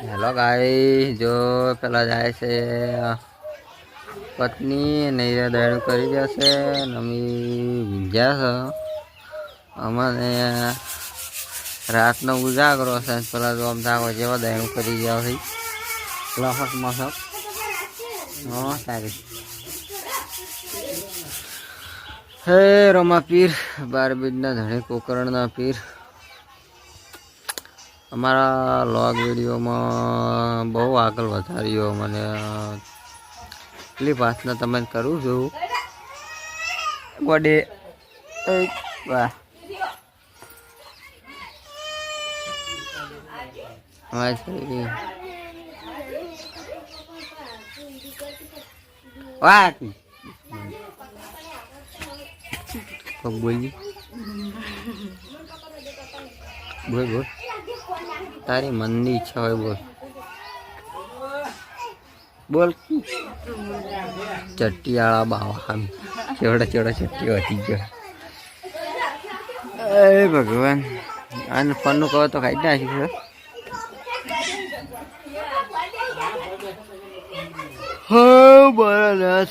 Hello guys, જો પેલા જાય છે પત્ની ને દયણું કરી જશે ને અમે ભીંજ્યા છે. અમને રાતનો ઉજાગરો છે. પેલા જો આમ થાકો જેવા દયણું કરી ગયા છે લહક મસક સારી. હે રમા પીર, 12 બીજના ધણી કોકરણના પીર. અમારા લોગ વિડીયોમાં બહુ આગળ વધાર્યો મને એટલી પ્રાર્થના તમે કરું છું. ગોડે વાહ વાત બોલી બોલ બોલ તારી મનની ઈચ્છા હોય બોલ બોલ. ચટ્ટીવાળા બાવા ચેવડા ચેવડા ચટ્ટી વધી ગયો. એ ભગવાન, આને ફોનનું કહો તો કાઢી નાખ્યું. હો બરાબર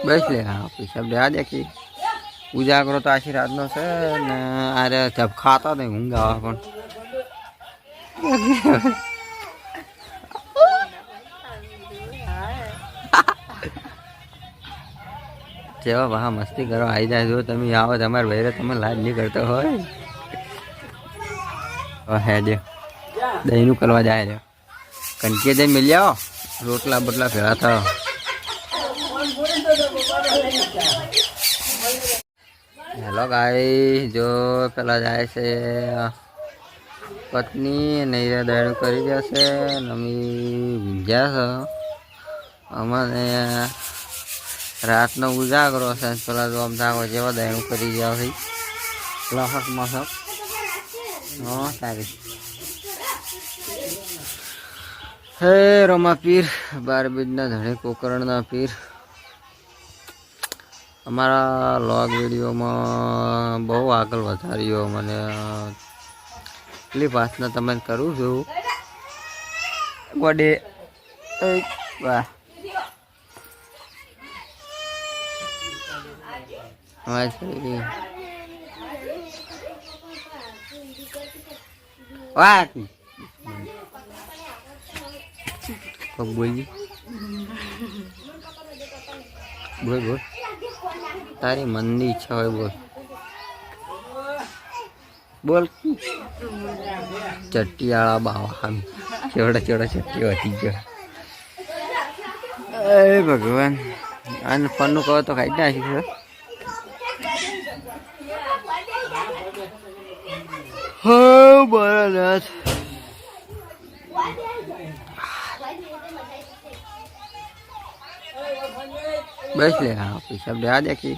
બસ લે. હા પૈસા દેવા દે કે ઉજાગરો તો આશીર્વાદ નો છે ને. અરે જબ ખાતા નહીં ઊંઘ આવે પણ જેવા વાહ મસ્તી કરો આવી જાય. જો તમે આવો તમારે વહેરે તમે લાજ નહીં કરતો હોય હે દે દહીંનું કરવા જાય છે. કનકે દહીં મિલ જાઓ, રોટલા બોટલા ભેળા થાવ. હેલો ગાઈસ, જો પેલા જાય છે પત્ની ને દયણું કરી જશે ને અમે ભીંજ્યા છે. અમને રાતનો ઉજાગરો છે. પેલા જો આમ થાકો જેવા દયણું કરી ગયા છે લહક મસક સારી. હે રમા પીર, 12 બીજના ધણી કોકરણના પીર. અમારા લોગ વિડીયોમાં બહુ આગળ વધાર્યો મને એટલી પ્રાર્થના તમે કરું છું. ગોડે વાહ વાત બોલી બોલ બોલ તારી મનની ઈચ્છા હોય બોલ બોલ. ચટ્ટીવાળા બાવા ચેવડા ચેવડા ચટ્ટી વધી ગયો. એ ભગવાન, આને ફોનનું કહો તો કાઢી નાખ્યું. હો બરાબર બસ લે. હા પૈસા દેવા દે કે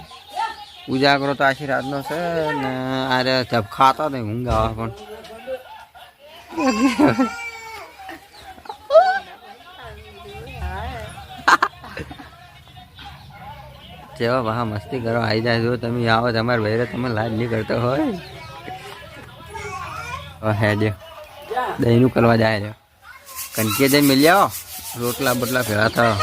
ઉજાગરો તો આશીર્વાદ નો છે ને. અરે જબ ખાતા નહીં ઊંઘ આવે પણ જેવા વાહ મસ્તી કરો આવી જાય. જો તમે આવો તમારે વહેરે તમે લાજ નહીં કરતો હોય હે દે દહીંનું કરવા જાય છે. કનકે દહીં મિલ જાઓ, રોટલા બોટલા ભેળા થાવ.